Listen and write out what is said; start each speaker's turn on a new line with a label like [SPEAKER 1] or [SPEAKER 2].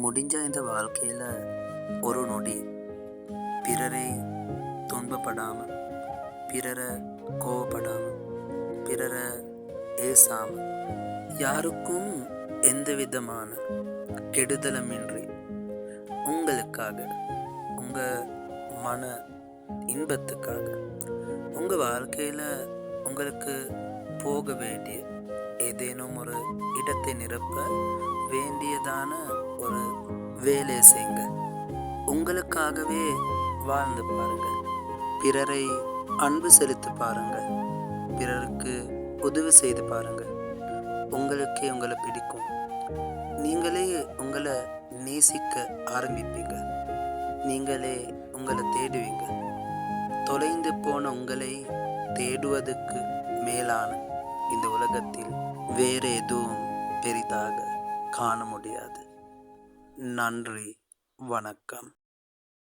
[SPEAKER 1] முடிஞ்ச இந்த வாழ்க்கையில் ஒரு நொடி பிறரை துன்பப்படாமல், பிறரை கோவப்படாமல், பிறரை ஏசாமல், யாருக்கும் எந்த விதமான கெடுதலுமின்றி உங்களுக்காக, உங்கள் மன இன்பத்துக்காக, உங்கள் வாழ்க்கையில் உங்களுக்கு போக வேண்டிய ஏதேனும் ஒரு இடத்தை நிரப்ப வேண்டியதான ஒரு வேலையை செய்யுங்க. உங்களுக்காகவே வாழ்ந்து பாருங்க. பிறரை அன்பு செலுத்தி பாருங்க. பிறருக்கு உதவி செய்து பாருங்க. உங்களுக்கே உங்களை பிடிக்கும். நீங்களே உங்களை நேசிக்க ஆரம்பிப்பீங்க. நீங்களே உங்களை தேடுவீங்க. தொலைந்து போன உங்களை தேடுவதற்கு மேலான இந்த உலகத்தில் வேறு எதுவும் பெரிதாக காண முடியாது. நன்றி, வணக்கம்.